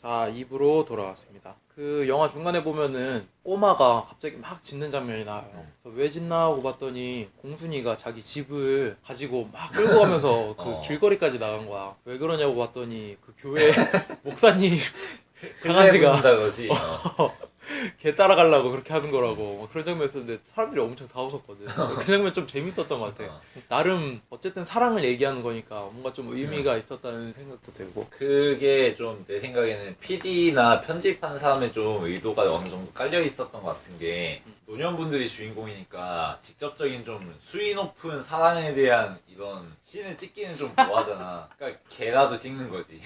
자, 2부로 돌아왔습니다. 그 영화 중간에 보면은 꼬마가 갑자기 막 짖는 장면이 나와요. 그래서 왜 짖나 하고 봤더니 공순이가 자기 집을 가지고 막 끌고 가면서 그 길거리까지 나간 거야. 왜 그러냐고 봤더니 그 교회 목사님 강아지가 거지. 걔 따라가려고 그렇게 하는 거라고 막 그런 장면 있었는데 사람들이 엄청 다 웃었거든. 그 장면 좀 재밌었던 것 같아. 나름 어쨌든 사랑을 얘기하는 거니까 뭔가 좀 의미가 있었다는 생각도 들고. 그게 좀 내 생각에는 PD나 편집하는 사람의 좀 의도가 어느 정도 깔려 있었던 것 같은 게 노년분들이 주인공이니까 직접적인 좀 수위 높은 사랑에 대한 이런 씬을 찍기는 좀 뭐하잖아. 그러니까 걔라도 찍는 거지.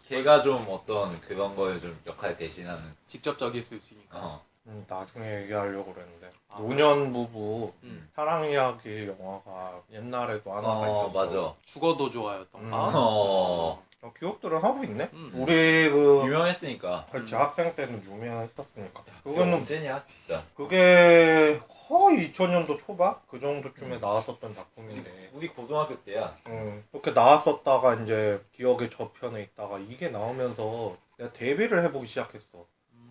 걔가 좀 어떤 그런 거에 좀 역할 대신하는. 직접적일 수 있으니까. 나중에 얘기하려고 그랬는데 아, 노년 부부 음. 사랑 이야기 영화가 옛날에도 하나가 있었어. 맞아. 죽어도 좋아였던가. 기억들을 하고 있네. 음. 우리 그 유명했으니까. 그렇지 학생 때는 유명했었으니까. 그게 그거는 언제냐 진짜. 그게 거의 2000년도 초반 그 정도쯤에 나왔었던 작품인데. 우리 고등학교 때야. 그렇게 나왔었다가 이제 기억의 저편에 있다가 이게 나오면서 내가 데뷔를 해보기 시작했어.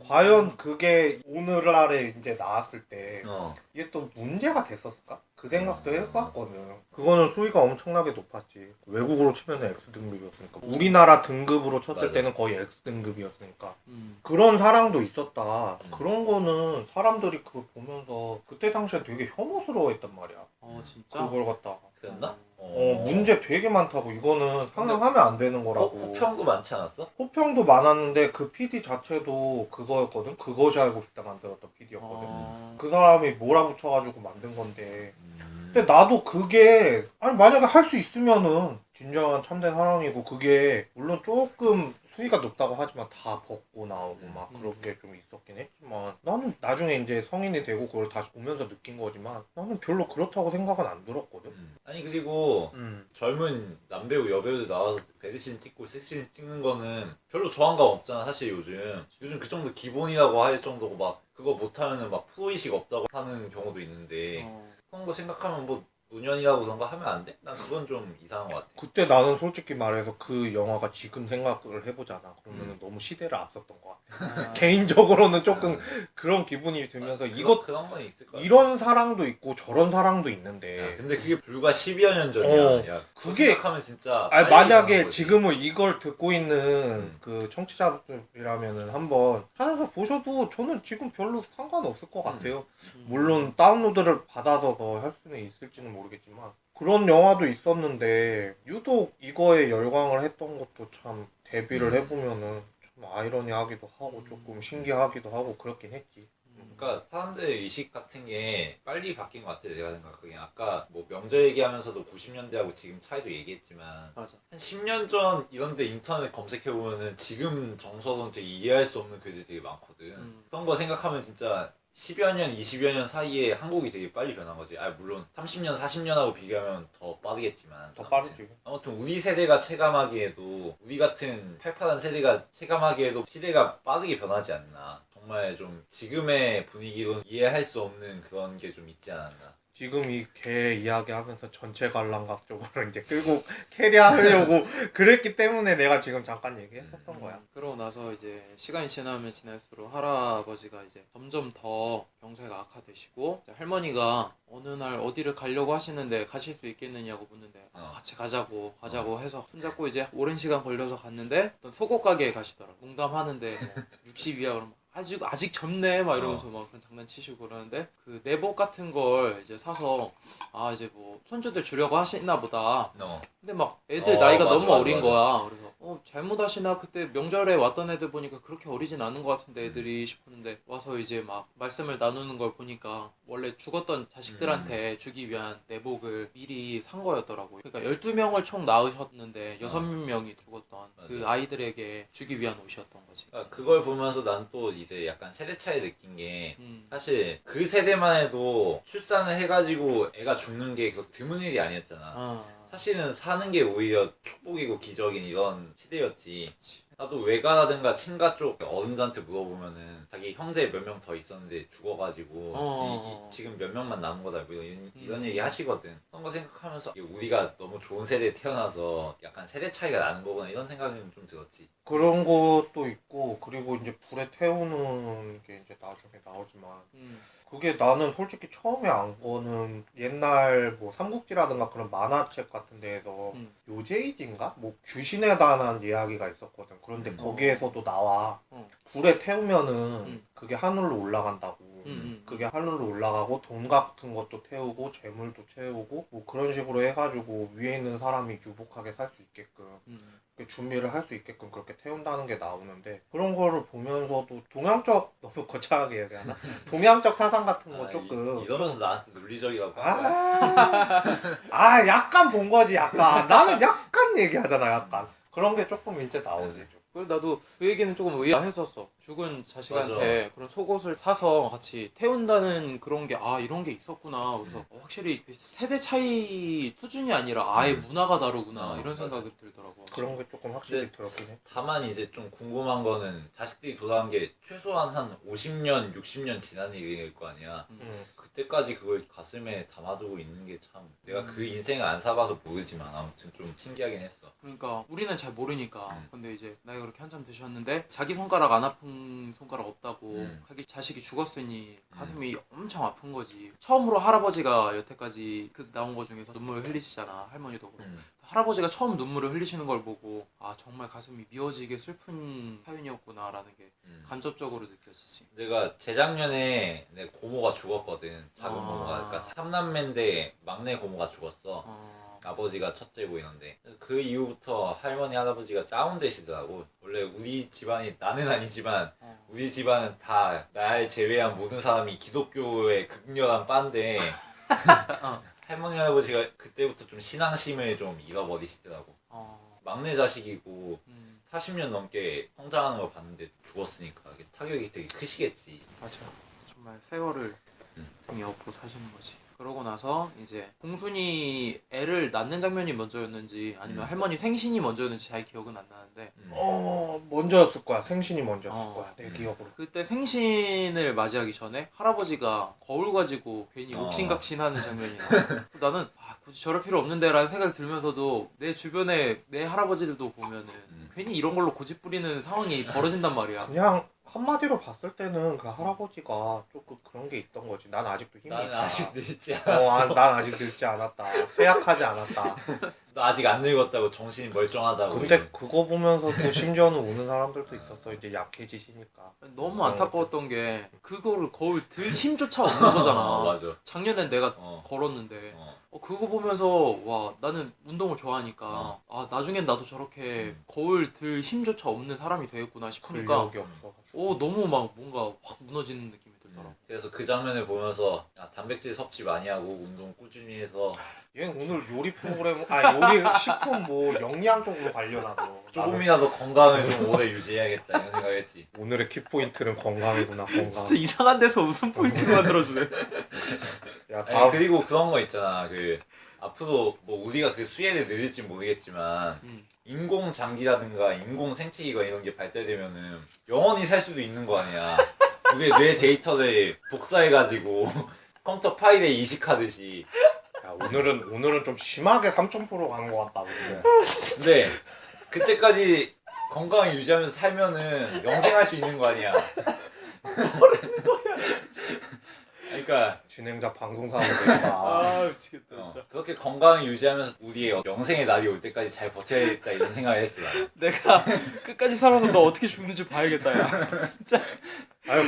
과연 그게 오늘날에 이제 나왔을 때 이게 또 문제가 됐었을까? 그 생각도 해봤거든. 그거는 수위가 엄청나게 높았지. 외국으로 치면 X등급이었으니까. 우리나라 등급으로 쳤을 맞아. 때는 거의 X등급이었으니까. 그런 사랑도 있었다. 그런 거는 사람들이 그거 보면서 그때 당시에 되게 혐오스러워했단 말이야. 진짜? 그걸 갖다가. 그랬나? 문제 되게 많다고. 이거는 상상하면 안 되는 거라고. 호평도 많지 않았어? 호평도 많았는데 그 PD 자체도 그거였거든. 그것이 알고 싶다 만들었던 PD였거든. 그 사람이 몰아붙여가지고 만든 건데. 근데 나도 그게 아니 만약에 할 수 있으면은 진정한 참된 사랑이고 그게 물론 조금 수위가 높다고 하지만 다 벗고 나오고 막 그런 게 좀 있었긴 했지만 나는 나중에 이제 성인이 되고 그걸 다시 보면서 느낀 거지만 나는 별로 그렇다고 생각은 안 들었거든. 아니 그리고 젊은 남배우 여배우들 나와서 배드신 찍고 섹시신 찍는 거는 별로 저항감 없잖아 사실 요즘 그 정도 기본이라고 할 정도고 막 그거 못하면은 막 프로의식 없다고 하는 경우도 있는데 그런 거 생각하면 뭐 노년이라고 그런 거 하면 안 돼? 난 그건 좀 이상한 것 같아. 그때 나는 솔직히 말해서 그 영화가 지금 생각을 해보잖아. 그러면은 너무 시대를 앞섰던 것 같아. 개인적으로는 조금 그런 기분이 들면서 그런 건 있을 거야. 이런 사랑도 있고 저런 사랑도 있는데. 야, 근데 그게 불과 10여 년 전이야. 야, 그게 생각하면 진짜. 아니 빨리 만약에 가는 거지. 지금은 이걸 듣고 있는 그 청취자분들이라면은 한번 찾아서 보셔도 저는 지금 별로 상관없을 것 같아요. 물론 다운로드를 받아서 더 할 수는 있을지는 모르겠지만 그런 영화도 있었는데 유독 이거에 열광을 했던 것도 참 데뷔를 해보면은 좀 아이러니하기도 하고 조금 신기하기도 하고 그렇긴 했지. 그러니까 사람들의 의식 같은 게 빨리 바뀐 것 같아 내가 생각하기엔. 아까 뭐 명절 얘기하면서도 90년대하고 지금 차이도 얘기했지만 맞아. 한 10년 전 이런데 인터넷 검색해보면은 지금 정서는 되게 이해할 수 없는 글들이 되게 많거든. 그런 거 생각하면 진짜 10여 년, 20여 년 사이에 한국이 되게 빨리 변한 거지. 물론 30년, 40년하고 비교하면 더 빠르겠지만 더 빠르지. 아무튼 우리 세대가 체감하기에도 우리 같은 팔팔한 세대가 체감하기에도 시대가 빠르게 변하지 않나. 정말 좀 지금의 분위기로 이해할 수 없는 그런 게 좀 있지 않았나. 지금 이 개 이야기하면서 전체 관람각 쪽으로 이제 끌고 캐리하려고 그랬기 때문에 내가 지금 잠깐 얘기했었던 거야. 그러고 나서 이제 시간이 지나면 지날수록 할아버지가 이제 점점 더 병세가 악화되시고 이제 할머니가 어느 날 어디를 가려고 하시는데 가실 수 있겠느냐고 묻는데 같이 가자고 해서 손잡고 이제 오랜 시간 걸려서 갔는데 어떤 속옷 가게에 가시더라고. 농담하는데 뭐 60이야 그러면 아직 젊네 막 이러면서 막 그런 장난치시고 그러는데 그 내복 같은 걸 이제 사서 이제 뭐 손주들 주려고 하시나 보다. 근데 막 애들 나이가 맞아, 너무 맞아, 어린 맞아. 거야. 그래서 잘못 하시나 그때 명절에 왔던 애들 보니까 그렇게 어리진 않은 것 같은데 애들이 싶었는데 와서 이제 막 말씀을 나누는 걸 보니까 원래 죽었던 자식들한테 주기 위한 내복을 미리 산 거였더라고요. 그러니까 12명을 총 낳으셨는데 6명이 죽었던 그 아이들에게 주기 위한 옷이었던 거지. 그러니까 그걸 보면서 난 또 이제 약간 세대 차이 느낀 게 사실 그 세대만 해도 출산을 해가지고 애가 죽는 게 드문 일이 아니었잖아. 사실은 사는 게 오히려 축복이고 기적인 이런 시대였지. 나도 외가라든가 친가 쪽 어른들한테 물어보면은 자기 형제 몇 명 더 있었는데 죽어가지고 지금 몇 명만 남은 거다 뭐 이런 얘기 하시거든. 그런 거 생각하면서 이게 우리가 너무 좋은 세대에 태어나서 약간 세대 차이가 나는 거구나 이런 생각은 좀 들었지. 그런 것도 있고 그리고 이제 불에 태우는 게 이제 나중에 나오지만 그게 나는 솔직히 처음에 안 거는 옛날 뭐 삼국지라든가 그런 만화책 같은 데에서 요제이지인가? 뭐 귀신에 관한 이야기가 있었거든. 그런데 거기에서도 나와. 불에 태우면은 그게 하늘로 올라간다고. 그게 하늘로 올라가고 돈 같은 것도 태우고 재물도 채우고 뭐 그런 식으로 해가지고 위에 있는 사람이 유복하게 살 수 있게끔 준비를 할 수 있게끔 그렇게 태운다는 게 나오는데 그런 거를 보면서도 동양적 너무 거창하게 얘기하나? 동양적 사상 같은 거 조금 이러면서 나한테 논리적이라고 약간 본 거지 약간 나는 약간 얘기하잖아 약간 그런 게 조금 이제 나오지 좀. 그래서 나도 그 얘기는 조금 의아했었어. 죽은 자식한테 그런 속옷을 사서 같이 태운다는 그런 게 이런 게 있었구나. 그래서 확실히 그 세대 차이 수준이 아니라 아예 문화가 다르구나 이런 생각이 들더라고. 그런 게 조금 확실히 들었긴 해. 다만 이제 좀 궁금한 거는 자식들이 돌아간 게 최소한 한 50년, 60년 지난 일일 거 아니야. 그때까지 그걸 가슴에 담아두고 있는 게 참 내가 그 인생을 안 살아봐서 모르지만 아무튼 좀 신기하긴 했어. 그러니까 우리는 잘 모르니까. 근데 이제 나이가 그렇게 한참 드셨는데 자기 손가락 안 아픈 손가락 없다고 자기 자식이 죽었으니 가슴이 엄청 아픈 거지. 처음으로 할아버지가 여태까지 그 나온 거 중에서 눈물을 흘리시잖아. 할머니도 그렇고. 할아버지가 처음 눈물을 흘리시는 걸 보고 정말 가슴이 미어지게 슬픈 사연이었구나라는 게 간접적으로 느껴지지. 내가 재작년에 내 고모가 죽었거든. 작은 고모가. 그러니까 3남매인데 막내 고모가 죽었어. 아버지가 첫째고 이런데 그 이후부터 할머니 할아버지가 다운되시더라고. 원래 우리 집안이 나는 아니지만 우리 집안은 다 날 제외한 모든 사람이 기독교의 극렬한 빠인데 할머니 할아버지가 그때부터 좀 신앙심을 좀 잃어버리시더라고. 막내 자식이고 40년 넘게 성장하는 걸 봤는데 죽었으니까 타격이 되게 크시겠지. 맞아. 정말 세월을 등에 업고 사시는 거지. 그러고 나서 이제 공순이 애를 낳는 장면이 먼저였는지 아니면 할머니 생신이 먼저였는지 잘 기억은 안 나는데 먼저였을 거야. 생신이 먼저였을 거야. 내 기억으로. 그때 생신을 맞이하기 전에 할아버지가 거울 가지고 괜히 옥신각신하는 장면이 나와. 나는 굳이 저럴 필요 없는데 라는 생각이 들면서도 내 주변에 내 할아버지들도 보면은 괜히 이런 걸로 고집 부리는 상황이 벌어진단 말이야. 그냥 한마디로 봤을 때는 그 할아버지가 조금 그런 게 있던 거지. 난 아직도 힘이 나는 있다. 아직 늙지 않았어. 난 아직 늙지 않았다. 쇠약하지 않았다. 너 아직 안 늙었다고 정신이 멀쩡하다고. 근데 그거 보면서도 심지어는 우는 사람들도 있었어. 이제 약해지시니까. 너무 안타까웠던 게 그거를 거울 들 힘조차 없는 거잖아. 맞아. 작년엔 내가 걸었는데 그거 보면서 와 나는 운동을 좋아하니까 나중엔 나도 저렇게 거울 들 힘조차 없는 사람이 되겠구나 싶으니까 근력이 없어가지고. 너무 막 뭔가 확 무너지는 느낌이 들더라고. 그래서 그 장면을 보면서 단백질 섭취 많이 하고 운동 꾸준히 해서 얘는 오늘 요리 프로그램 요리 식품 뭐 영양 쪽으로 관련하고 조금이라도 건강을 좀 오래 유지해야겠다 이런 생각했지. 오늘의 키포인트는 건강이구나. 건강. 진짜 이상한 데서 웃음 포인트 만들어주네. 야, 아니, 그리고 그런 거 있잖아. 그 앞으로 뭐 우리가 그 수혜를 누릴지 모르겠지만 인공 장기라든가 인공 생체기가 이런 게 발달되면은 영원히 살 수도 있는 거 아니야. 우리의 뇌 데이터를 복사해가지고 컴퓨터 파일에 이식하듯이. 야, 오늘은 좀 심하게 3000% 가는 것 같다. 근데. 근데 그때까지 건강을 유지하면서 살면은 영생할 수 있는 거 아니야. 뭐라는 거야. 그러니까 진행자 방송사고 되겠다. 미치겠다 진짜. 그렇게 건강을 유지하면서 우리의 영생의 날이 올 때까지 잘 버텨야겠다 이런 생각을 했어. 나는. 내가 끝까지 살아서 너 어떻게 죽는지 봐야겠다 야. 진짜.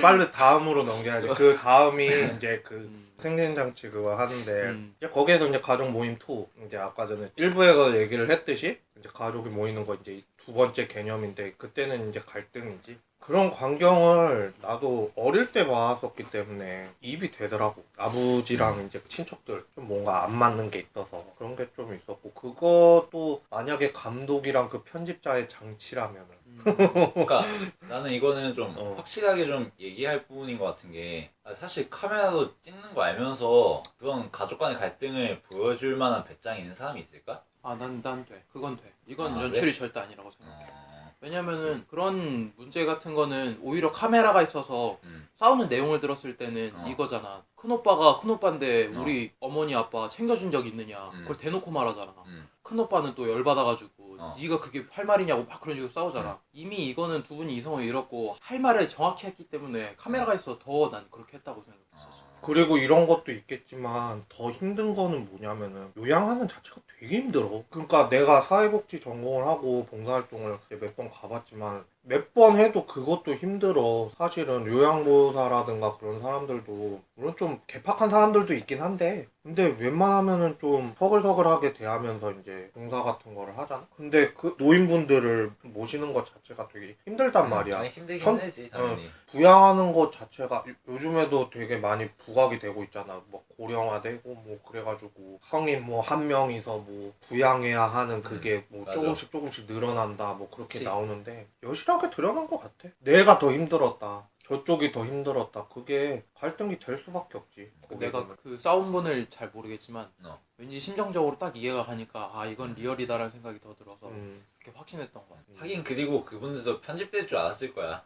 빨리 다음으로 넘겨야지. 그 다음이 이제 그 생신잔치 그거 하는데 이제 거기에서 이제 가족 모임 2 이제 아까 전에 1부에서 얘기를 했듯이 이제 가족이 모이는 거 이제 두 번째 개념인데 그때는 이제 갈등이지. 그런 광경을 나도 어릴 때 봤었기 때문에 입이 되더라고. 아버지랑 이제 친척들 좀 뭔가 안 맞는 게 있어서 그런 게 좀 있었고 그것도 만약에 감독이랑 그 편집자의 장치라면은 그러니까 나는 이거는 좀 확실하게 좀 얘기할 부분인 것 같은 게 사실 카메라로 찍는 거 알면서 그런 가족 간의 갈등을 보여줄 만한 배짱이 있는 사람이 있을까? 난 돼. 그건 돼. 이건 연출이 절대 아니라고 생각해. 왜냐면은 그런 문제 같은 거는 오히려 카메라가 있어서 싸우는 내용을 들었을 때는 이거잖아. 큰오빠가 큰오빠인데 우리 어머니 아빠 챙겨준 적 있느냐. 그걸 대놓고 말하잖아. 큰오빠는 또 열받아가지고 네가 그게 할 말이냐고 막 그런 식으로 싸우잖아. 이미 이거는 두 분이 이성을 잃었고 할 말을 정확히 했기 때문에 카메라가 있어서 더 난 그렇게 했다고 생각했었어. 그리고 이런 것도 있겠지만 더 힘든 거는 뭐냐면은 요양하는 자체가 되게 힘들어. 그러니까 내가 사회복지 전공을 하고 봉사활동을 몇 번 가봤지만 몇 번 해도 그것도 힘들어. 사실은 요양보호사라든가 그런 사람들도 물론 좀 개팍한 사람들도 있긴 한데 근데 웬만하면은 좀 서글서글하게 대하면서 이제 봉사 같은 거를 하잖아. 근데 그 노인분들을 모시는 것 자체가 되게 힘들단 말이야. 아니, 힘들긴 선- 힘들지 당연히. 부양하는 것 자체가 요즘에도 되게 많이 부각이 되고 있잖아. 뭐 고령화되고 뭐 그래가지고 성인 뭐 한 명이서 뭐 부양해야 하는 그게 뭐 맞아. 조금씩 늘어난다 뭐 그렇게 그치. 나오는데 여실하게 드러난 것 같아. 내가 더 힘들었다. 저쪽이 더 힘들었다. 그게 갈등이 될 수밖에 없지. 내가 그 싸운 분을 잘 모르겠지만 왠지 심정적으로 딱 이해가 가니까 아 이건 리얼이다라는 생각이 더 들어서 그렇게 확신했던 거야. 하긴 그리고 그분들도 편집될 줄 알았을 거야.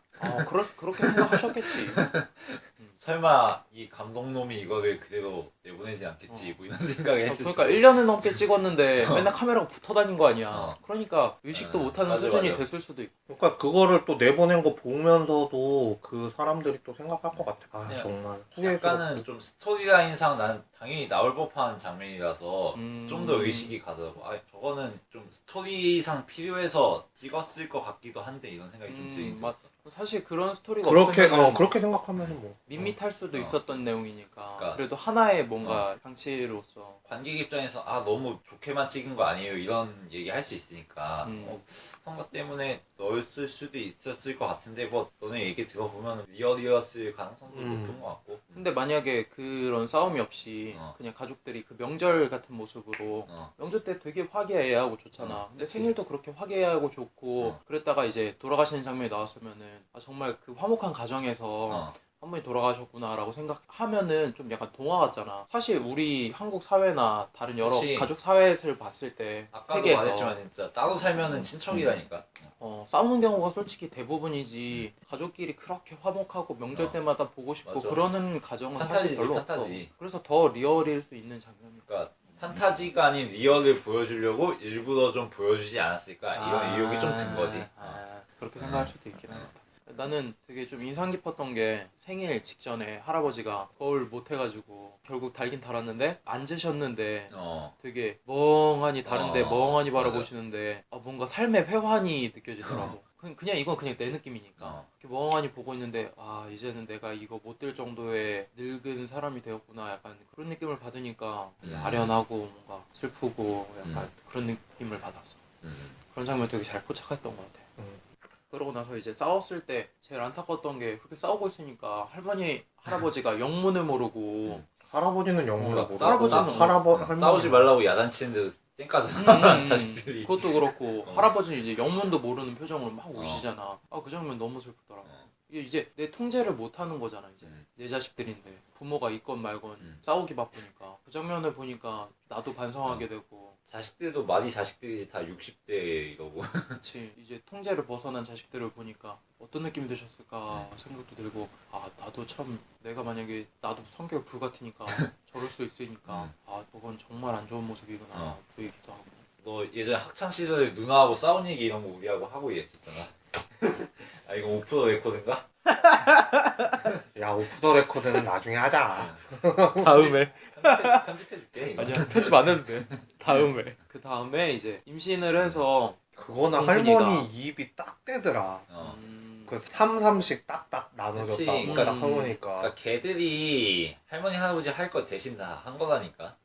그렇게 생각하셨겠지. 설마 이 감독놈이 이거를 그대로 내보내지 않겠지 뭐 이런 생각을 했을 그러니까 수도. 1년을 넘게 찍었는데 맨날 카메라가 붙어 다닌 거 아니야. 그러니까 의식도 못하는 맞아, 수준이 맞아. 됐을 수도 있고. 그러니까 그거를 또 내보낸 거 보면서도 그 사람들이 또 생각할 것 같아. 아 그냥 정말 약간은 좀 스토리라인상 난 당연히 나올 법한 장면이라서 좀 더 의식이 가더라고. 아 저거는 좀 스토리상 필요해서 찍었을 것 같기도 한데 이런 생각이 좀 들긴 맞- 들었어. 사실 그런 스토리가 그렇게 없으면 그렇게 생각하면은 뭐 밋밋할 수도 있었던 내용이니까. 그러니까. 그래도 하나의 뭔가 장치로서. 관객 입장에서 아 너무 좋게만 찍은 거 아니에요 이런 얘기 할 수 있으니까 그런 것 때문에 넣었을 수도 있었을 것 같은데 뭐 너네 얘기 들어보면 리얼이었을 가능성도 높은 것 같고. 근데 만약에 그런 싸움이 없이 그냥 가족들이 그 명절 같은 모습으로 명절 때 되게 화기애애하고 좋잖아. 근데 그치. 생일도 그렇게 화기애애하고 좋고 그랬다가 이제 돌아가시는 장면이 나왔으면은 아 정말 그 화목한 가정에서 한 분이 돌아가셨구나라고 생각하면은 좀 약간 동화 같잖아. 사실 우리 한국 사회나 다른 여러 그치. 가족 사회를 봤을 때 아까도 세계에서 말했지만 진짜 따로 살면은 친척이라니까. 싸우는 경우가 솔직히 대부분이지 가족끼리 그렇게 화목하고 명절 때마다 보고 싶고 맞아. 그러는 가정은 사실 판타지지, 별로 판타지. 없어. 그래서 더 리얼일 수 있는 장면이니까. 그러니까 판타지가 아닌 리얼을 보여주려고 일부러 좀 보여주지 않았을까 이런 의혹이 좀 든 거지. 그렇게 생각할 수도 있긴 하겠다. 나는 되게 좀 인상 깊었던 게 생일 직전에 할아버지가 거울 못 해가지고 결국 달긴 달았는데 앉으셨는데 되게 멍하니 다른데 멍하니 바라보시는데 뭔가 삶의 회환이 느껴지더라고. 그냥 이건 그냥 내 느낌이니까 이렇게 멍하니 보고 있는데 이제는 내가 이거 못 들 정도의 늙은 사람이 되었구나 약간 그런 느낌을 받으니까 아련하고 뭔가 슬프고 약간 그런 느낌을 받았어. 그런 장면 되게 잘 포착했던 것 같아. 그러고 나서 이제 싸웠을 때 제일 안타까웠던 게 그렇게 싸우고 있으니까 할머니 할아버지가 영문을 모르고 할아버지는 영문을 모르고 할아버지는 싸우지 말라고 야단치는데도 쌩까잖아 자식들이. 그것도 그렇고 할아버지는 이제 영문도 모르는 표정으로 막 우시잖아. 그 장면 너무 슬프더라고. 이게 이제 내 통제를 못 하는 거잖아. 이제 내 자식들인데 부모가 있건 말건 싸우기 바쁘니까 그 장면을 보니까 나도 반성하게 되고. 자식들도 많이 자식들이 다 60대 이러고. 그치. 이제 통제를 벗어난 자식들을 보니까 어떤 느낌이 드셨을까 생각도 들고 나도 참 내가 만약에 나도 성격 불같으니까 저럴 수 있으니까 저건 정말 안 좋은 모습이구나 보이기도 하고. 너 예전에 학창 시절에 누나하고 싸운 얘기 이런 거 우리하고 하고 이랬었잖아. 이거 오프 레코드인가? 야 오프 더 레코드는 나중에 하자. 다음에 편집해줄게 이거. 아니야 편집 안 해도 돼. 다음에 그 다음에 이제 임신을 해서 그거는 홍순이가- 할머니 입이 딱 떼더라. 그 3-3씩 딱딱 그치, 나눠졌다고 그러니까- 딱 하니까. 그러니까 걔들이 할머니 할아버지 할 거 대신 다 한 거라니까.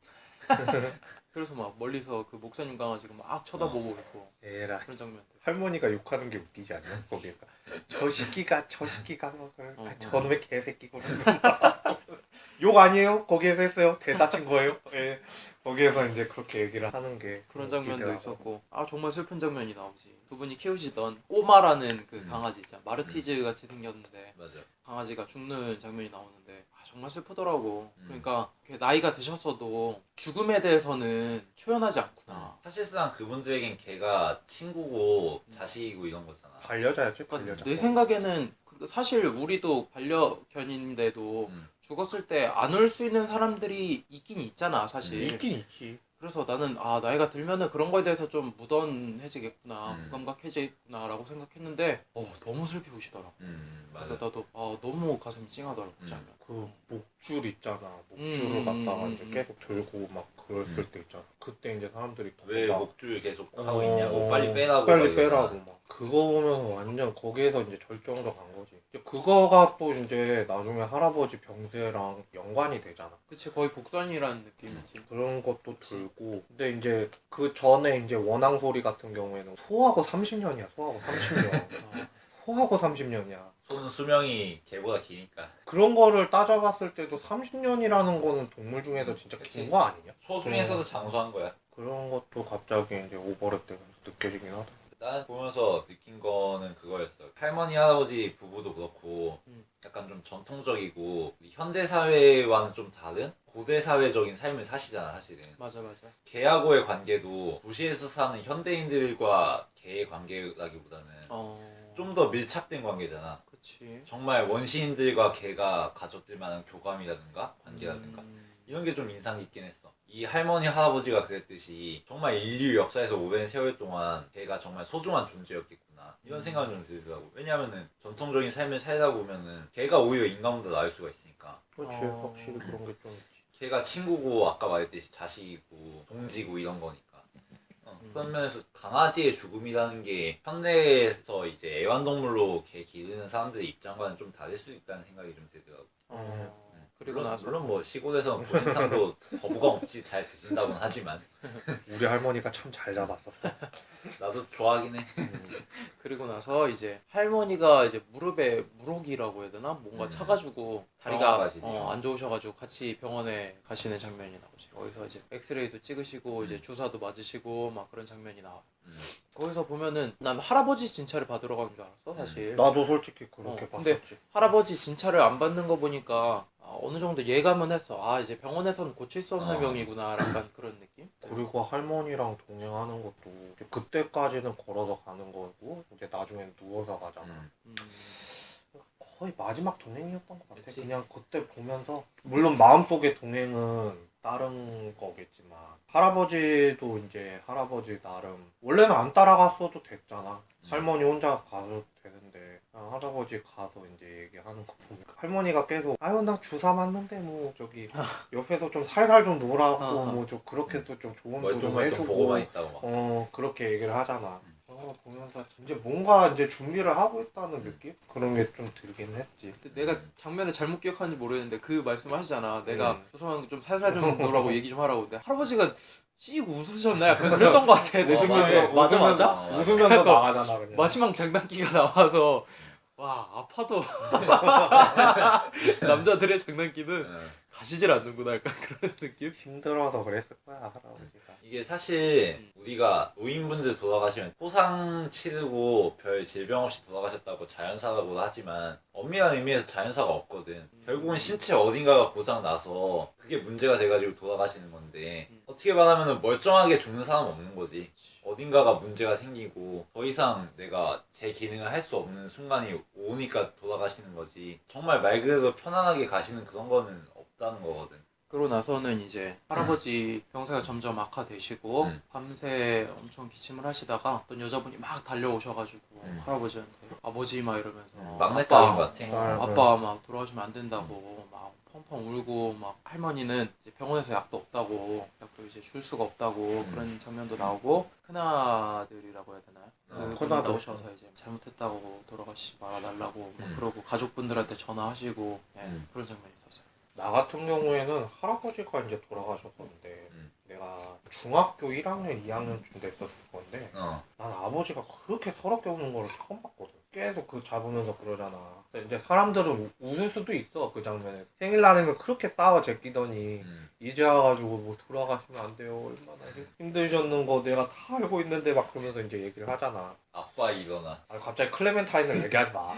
그래서 막 멀리서 그 목사님 강아지가 막 쳐다보고 있고 에라 그런 장면들. 할머니가 욕하는 게 웃기지 않냐 거기서. 저 새끼가 먹을 저놈의 개새끼구나. 욕 아니에요? 거기에서 했어요. 대사 친 거예요. 예. 거기에서 이제 그렇게 얘기를 하는 게 그런 장면도 웃기더라고. 있었고 정말 슬픈 장면이 나오지. 두 분이 키우시던 꼬마라는 그 강아지 있잖아. 마르티즈 같이 생겼는데 맞아. 강아지가 죽는 장면이 나오는데 정말 슬프더라고. 음. 그러니까 나이가 드셨어도 죽음에 대해서는 초연하지 않구나. 사실상 그분들에겐 걔가 친구고 자식이고 이런 거잖아. 반려자였지, 그러니까 반려자. 내 생각에는 사실 우리도 반려견인데도 죽었을 때 안 올 수 있는 사람들이 있긴 있잖아 사실. 있긴 있지. 그래서 나는 나이가 들면은 그런 거에 대해서 좀 무던해지겠구나, 음. 무감각해지겠구나라고 생각했는데 너무 슬피 우시더라고. 맞아. 그래서 나도 너무 가슴이 찡하더라고 그 장면. 그 목줄 있잖아. 목줄을 갖다가 이제 계속 들고 막 그랬을 때 있잖아. 그때 이제 사람들이 왜 막 목줄 계속 하고 있냐고 빨리 빼라고 빨리 막 빼라고 이러잖아. 막 그거 보면서 완전 거기에서 이제 절정으로 간 거지. 이제 그거가 또 이제 나중에 할아버지 병세랑 연관이 되잖아. 그치, 거의 복선이라는 느낌이지. 그런 것도 들고. 근데 이제 그 전에 이제 원앙 소리 같은 경우에는 소하고 30년이야. 소하고 30년. 소하고 30년이야. 손 수명이 걔보다 기니까. 그런 거를 따져봤을 때도 30년이라는 거는 동물 중에서 진짜 그치. 긴 거 아니냐? 소 중에서도 장수한 거야. 그런 것도 갑자기 이제 오버랩 되면서 느껴지긴 하다. 난 보면서 느낀 거는 그거였어. 할머니 할아버지 부부도 그렇고 음. 약간 좀 전통적이고 현대 사회와는 좀 다른 고대 사회적인 삶을 사시잖아 사실은. 맞아. 개하고의 관계도 도시에서 사는 현대인들과 개의 관계라기보다는 좀 더 밀착된 관계잖아. 그치. 정말 원시인들과 개가 가졌을 만한 교감이라든가 관계라든가 이런 게 좀 인상 깊긴 했어. 이 할머니 할아버지가 그랬듯이 정말 인류 역사에서 오랜 세월 동안 걔가 정말 소중한 존재였겠구나 이런 생각이 좀 들더라고. 왜냐면은 전통적인 삶을 살다 보면은 걔가 오히려 인간보다 나을 수가 있으니까. 그렇지. 확실히 그런 게 좀 있지. 걔가 친구고 아까 말했듯이 자식이고 동지고 이런 거니까. 그런 면에서 강아지의 죽음이라는 게 현대에서 이제 애완동물로 개 기르는 사람들의 입장과는 좀 다를 수 있다는 생각이 좀 들더라고. 그리고 물론, 나서 물론 뭐 시골에서는 고신상도 거부감 없이 잘 드신다고는 하지만 우리 할머니가 참 잘 잡았었어. 나도 좋아하긴 해. 그리고 나서 이제 할머니가 이제 무릎에 물혹이라고 해야 되나? 뭔가 차가지고 병원 다리가 가시죠. 안 좋으셔가지고 같이 병원에 가시는 장면이 나오지. 거기서 이제 엑스레이도 찍으시고 이제 주사도 맞으시고 막 그런 장면이 나와. 거기서 보면은 난 할아버지 진찰을 받으러 가는 줄 알았어 사실. 나도 솔직히 그렇게 근데 봤었지. 할아버지 진찰을 안 받는 거 보니까 어느 정도 예감은 했어. 이제 병원에서는 고칠 수 없는 병이구나 약간 그런 느낌? 그리고 할머니랑 동행하는 것도 이제 그때까지는 걸어서 가는 거고 이제 나중엔 누워서 가잖아. 거의 마지막 동행이었던 것 같아. 그치. 그냥 그때 보면서 물론 마음속의 동행은 다른 거겠지만 할아버지도 이제 할아버지 나름 원래는 안 따라갔어도 됐잖아. 할머니 혼자 가도 되는데 그냥 할아버지 가서 이제 얘기하는 거 보면 할머니가 계속 아유 나 주사 맞는데 뭐 저기 옆에서 좀 살살 좀 놀라고 뭐 좀 그렇게도 좀 조언도 좀 멀뚱멀뚱 해주고 보고만 있다고 막. 그렇게 얘기를 하잖아. 보면서 이제 뭔가 이제 준비를 하고 있다는 느낌? 그런 게 좀 들긴 했지. 근데 내가 장면을 잘못 기억하는지 모르겠는데 그 말씀하시잖아. 내가 음. 주소만 좀 살살 좀 놀라고 얘기 좀 하라고. 근데 할아버지가 씩 웃으셨나? 약간 그랬던 것 같아. 내 생각에. 맞아. 맞아. 웃으면서 나가잖아 그냥. 마지막 장난기가 나와서 와 아파도 남자들의 장난기는 가시질 않는구나 약간 그런 느낌? 힘들어서 그랬을 거야 할아버지가. 이게 사실 우리가 노인분들 돌아가시면 포상 치르고 별 질병 없이 돌아가셨다고 자연사라고 하지만 엄밀한 의미에서 자연사가 없거든. 결국은 신체 어딘가가 고장 나서 그게 문제가 돼가지고 돌아가시는 건데 어떻게 말하면 멀쩡하게 죽는 사람은 없는 거지. 어딘가가 문제가 생기고 더 이상 내가 제 기능을 할 수 없는 순간이 오니까 돌아가시는 거지. 정말 말 그대로 편안하게 가시는 그런 거는 없다는 거거든. 그러고 나서는 이제 할아버지 병세가 점점 악화되시고 밤새 엄청 기침을 하시다가 어떤 여자분이 막 달려오셔가지고 할아버지한테 아버지 막 이러면서 막내 딸인 것 같아. 아빠 막 돌아가시면 안 된다고 막 펑펑 울고 막 할머니는 이제 병원에서 약도 없다고 약도 이제 줄 수가 없다고 그런 장면도 나오고 큰아들이라고 해야 되나요? 그분이 큰아들. 나오셔서 이제 잘못했다고 돌아가시지 말아달라고 막 그러고 가족분들한테 전화하시고 그런 장면이 있었어요. 나 같은 경우에는 할아버지가 이제 돌아가셨었는데 내가 중학교 1학년, 2학년쯤 됐었을 건데 난 아버지가 그렇게 서럽게 우는 거를 처음 봤거든. 계속 그 잡으면서 그러잖아. 근데 이제 사람들은 웃을 수도 있어 그 장면에. 생일날에는 그렇게 싸워 제끼더니 이제 와가지고 뭐 돌아가시면 안 돼요. 얼마나 힘드셨는 거 내가 다 알고 있는데 막 그러면서 이제 얘기를 하잖아. 아빠 일어나. 갑자기 클레멘타인을 얘기하지 마.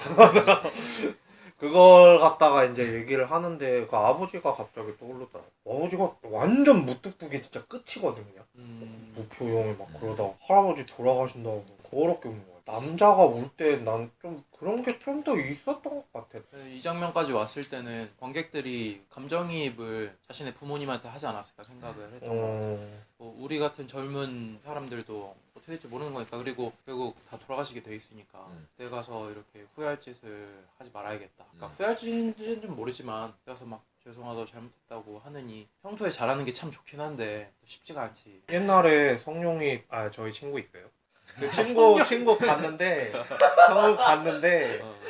그걸 갖다가 이제 얘기를 하는데 그 아버지가 갑자기 떠오르더라고. 아버지가 완전 무뚝뚝이 진짜 끝이거든요. 무표정이 막 그러다가 할아버지 돌아가신다고 그렇게 우는 거야. 남자가 울 때 난 좀 그런 게 좀 더 있었던 것 같아. 이 장면까지 왔을 때는 관객들이 감정이입을 자신의 부모님한테 하지 않았을까 생각을 했던 것 같아요. 뭐 우리 같은 젊은 사람들도 어떻게 될지 모르는 거니까. 그리고 결국 다 돌아가시게 돼 있으니까 그때 가서 이렇게 후회할 짓을 하지 말아야겠다. 그러니까 후회할 짓인지는 모르지만 그때 가서 막 죄송하다 잘못했다고 하느니 평소에 잘하는 게 참 좋긴 한데 또 쉽지가 않지. 옛날에 성룡이 저희 친구 있어요. 그 친구 갔는데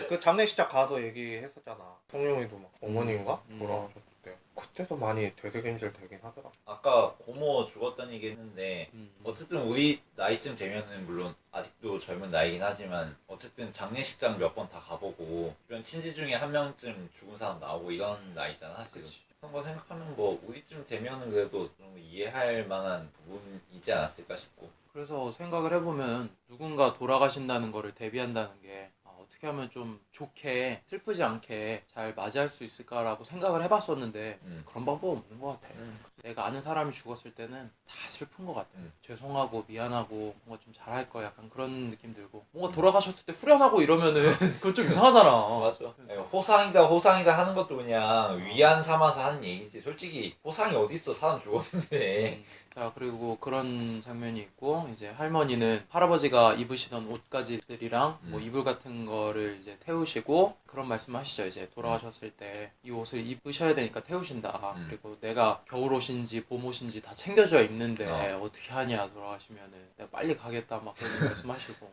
그 장례식장 가서 얘기했었잖아. 성룡이도 막 어머니인가 돌아가셨을 때 그때도 많이 되새김질 되긴 하더라. 아까 고모 죽었다는 얘기 했는데 어쨌든 우리 나이쯤 되면은 물론 아직도 젊은 나이긴 하지만 어쨌든 장례식장 몇 번 다 가보고 주변 친지 중에 한 명쯤 죽은 사람 나오고 이런 나이잖아 사실은. 그치. 그런 거 생각하면 뭐 우리쯤 되면은 그래도 좀 이해할 만한 부분이지 않았을까 싶고. 그래서 생각을 해보면 누군가 돌아가신다는 거를 대비한다는 게 어떻게 하면 좀 좋게 슬프지 않게 잘 맞이할 수 있을까라고 생각을 해봤었는데 그런 방법은 없는 것 같아. 내가 아는 사람이 죽었을 때는 다 슬픈 것 같아. 죄송하고 미안하고 뭔가 좀 잘할 거야 약간 그런 느낌 들고 뭔가 돌아가셨을 때 후련하고 이러면은 그건 좀 이상하잖아. 맞아. 호상이다 하는 것도 그냥 위안 삼아서 하는 얘기지. 솔직히 호상이 어딨어 사람 죽었는데. 자, 그리고 그런 장면이 있고 이제 할머니는 할아버지가 입으시던 옷가지들이랑 뭐 이불 같은 거를 이제 태우시고 그런 말씀하시죠. 이제 돌아가셨을 때 이 옷을 입으셔야 되니까 태우신다. 그리고 내가 겨울옷인지 봄옷인지 다 챙겨줘야 입는데 어떻게 하냐 돌아가시면은 내가 빨리 가겠다 막 그런 말씀하시고.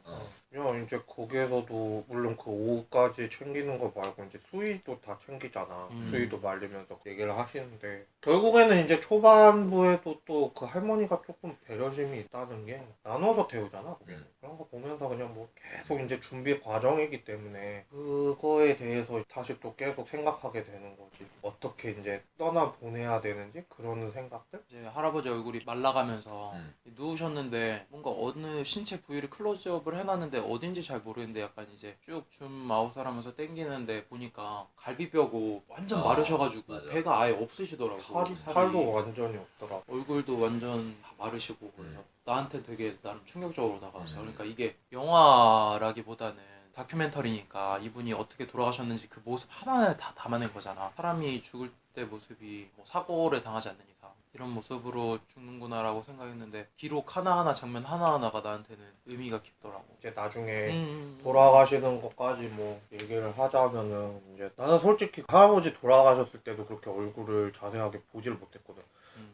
그냥 이제 거기에서도 물론 그 옷까지 챙기는 거 말고 이제 수의도 다 챙기잖아. 수의도 말리면서 얘기를 하시는데 결국에는 이제 초반부에도 또 그 할머니가 조금 배려심이 있다는 게 나눠서 태우잖아. 거기는. 그런 거 보면서 그냥 뭐 계속 이제 준비 과정이기 때문에 그거에 대해서 다시 또 계속 생각하게 되는 거지. 어떻게 이제 떠나 보내야 되는지 그런 생각들? 이제 할아버지 얼굴이 말라가면서 누우셨는데 뭔가 어느 신체 부위를 클로즈업을 해놨는데 어딘지 잘 모르겠는데 약간 이제 쭉 줌 아웃을 하면서 당기는데 보니까 갈비뼈고 완전 마르셔가지고 맞아. 배가 아예 없으시더라고. 살이. 팔도 완전히 없더라. 얼굴도 완전 다 마르시고 그래서 나한테 되게 나름 충격적으로 다가왔어. 그러니까 이게 영화라기보다는 다큐멘터리니까 이분이 어떻게 돌아가셨는지 그 모습 하나하나 다 담아낸 거잖아. 사람이 죽을 때 모습이 뭐 사고를 당하지 않는 이상 이런 모습으로 죽는구나라고 생각했는데 기록 하나하나 장면 하나하나가 나한테는 의미가 깊더라고. 이제 나중에 돌아가시는 것까지 뭐 얘기를 하자면은 이제 나는 솔직히 할아버지 돌아가셨을 때도 그렇게 얼굴을 자세하게 보질 못했거든.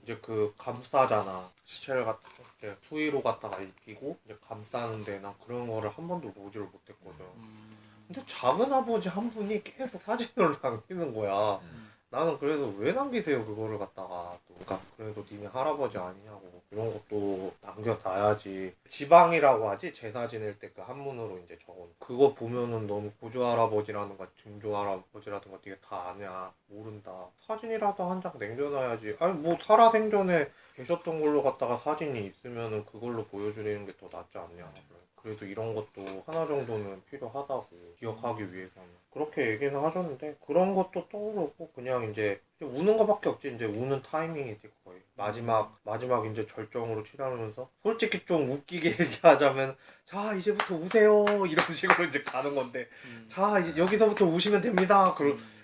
이제 그 감싸잖아. 시체를 갖다가 이렇게 수의로 갖다가 입히고 이제 감싸는 데나 그런 거를 한 번도 보지를 못했거든. 근데 작은 아버지 한 분이 계속 사진을 남기는 거야. 나는 그래서 왜 남기세요 그거를 갖다가 또. 그러니까 그래도 니네 할아버지 아니냐고 이런 것도 남겨놔야지. 지방이라고 하지 제사 지낼 때 그 한문으로 이제 적은 그거 보면은 너무 고조 할아버지라든가 증조 할아버지라든가 되게 다 아냐 모른다. 사진이라도 한 장 남겨놔야지. 아니 뭐 살아생전에 계셨던 걸로 갖다가 사진이 있으면은 그걸로 보여주는 게 더 낫지 않냐. 그래도 이런 것도 하나 정도는 필요하다고 기억하기 위해서는 그렇게 얘기는 하셨는데 그런 것도 떠오르고 그냥 이제 우는 거밖에 없지. 이제 우는 타이밍이지 거의 마지막 이제 절정으로 치닫으면서 솔직히 좀 웃기게 얘기하자면 자 이제부터 우세요 이런 식으로 이제 가는 건데 자 이제 여기서부터 우시면 됩니다.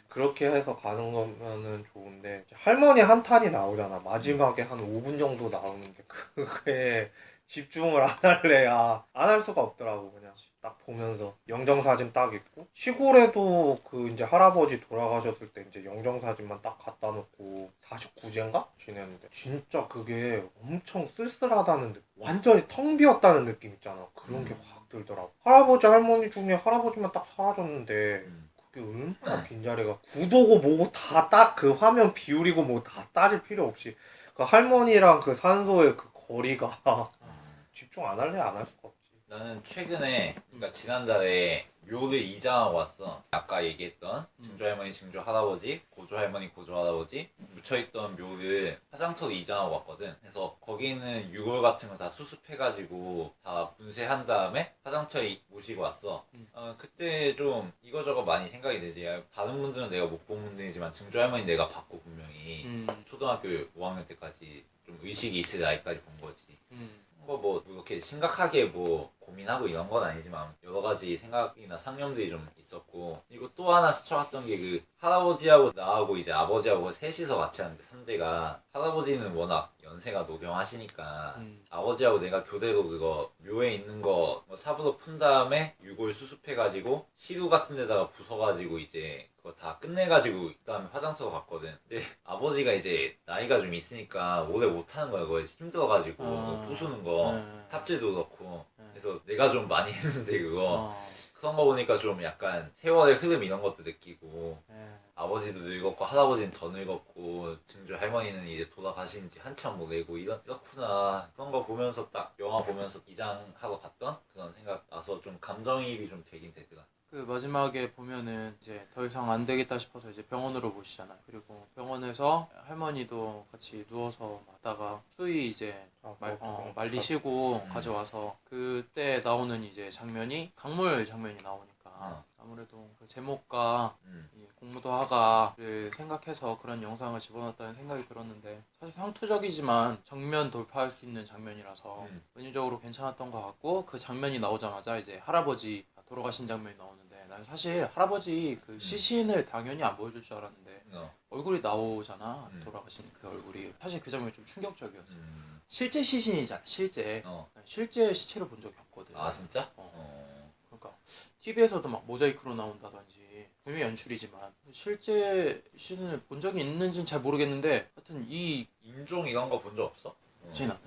그렇게 해서 가는 거면은 좋은데 할머니 한탄이 나오잖아. 마지막에 한 5분 정도 나오는데 그게 집중을 안 할래야 안 할 수가 없더라고. 그냥 딱 보면서 영정사진 딱 있고 시골에도 그 이제 할아버지 돌아가셨을 때 이제 영정사진만 딱 갖다 놓고 49제인가 지냈는데 진짜 그게 엄청 쓸쓸하다는 느낌, 완전히 텅 비었다는 느낌 있잖아. 그런 게 확 들더라고. 할아버지 할머니 중에 할아버지만 딱 사라졌는데 그게 얼마나 빈자리가 구도고 뭐고 다 딱 그 화면 비율이고 뭐 다 따질 필요 없이 그 할머니랑 그 산소의 그 거리가 집중 안 할래 안 할 수가 없지. 나는 최근에 그러니까 지난달에 묘를 이장하고 왔어. 아까 얘기했던 증조 할머니, 증조 할아버지, 고조 할머니, 고조 할아버지 묻혀있던 묘를 화장터로 이장하고 왔거든. 그래서 거기는 유골 같은 거 다 수습해가지고 다 분쇄한 다음에 화장터에 모시고 왔어. 그때 좀 이거저거 많이 생각이 되지. 다른 분들은 내가 못 본 분들이지만 증조 할머니 내가 봤고 분명히 초등학교 5학년 때까지 좀 의식이 있을 나이까지 본 거지. 뭐 그렇게 심각하게 뭐 고민하고 이런 건 아니지만 여러 가지 생각이나 상념들이 좀 있었고, 그리고 또 하나 스쳐갔던 게 그 할아버지하고 나하고 이제 아버지하고 셋이서 같이 하는데 3대가 할아버지는 워낙 연세가 노령하시니까 아버지하고 내가 교대로 그거 묘에 있는 거뭐 삽으로 푼 다음에 유골 수습해가지고 시루 같은 데다가 부숴가지고 이제 그거 다 끝내가지고 그다음에 화장터로 갔거든. 근데 아버지가 이제 나이가 좀 있으니까 오래 못하는 거야. 그거 힘들어가지고 그거 부수는 거 삽질도 그렇고. 그래서 내가 좀 많이 했는데 그거 그런 거 보니까 좀 약간 세월의 흐름 이런 것도 느끼고, 아버지도 늙었고 할아버지는 더 늙었고 증조 할머니는 이제 돌아가신 지 한참 오래고 이렇구나. 그런 거 보면서 딱 영화 보면서 기장하고 봤던 그런 생각 나서 좀 감정이입이 좀 되긴 되더라. 그 마지막에 보면은 이제 더 이상 안 되겠다 싶어서 이제 병원으로 모시잖아요. 그리고 병원에서 할머니도 같이 누워서 마다가 수위 이제 말리시고 가져와서 그때 나오는 이제 장면이 강물 장면이 나오니까 아무래도 그 제목과 이 공무도하가를 생각해서 그런 영상을 집어넣었다는 생각이 들었는데, 사실 상투적이지만 정면 돌파할 수 있는 장면이라서 은유적으로 괜찮았던 것 같고, 그 장면이 나오자마자 이제 할아버지 돌아가신 장면이 나오는데, 난 사실 할아버지 그 시신을 당연히 안 보여줄 줄 알았는데 얼굴이 나오잖아. 돌아가신 그 얼굴이. 사실 그 장면이 좀 충격적이었어. 실제 시신이잖아. 실제 시체를 본 적이 없거든. 아 진짜? 그러니까 TV에서도 막 모자이크로 나온다든지 대미 연출이지만 실제 시신을 본 적이 있는지는 잘 모르겠는데, 하여튼 이 인종 이런 거 본 적 없어? 진아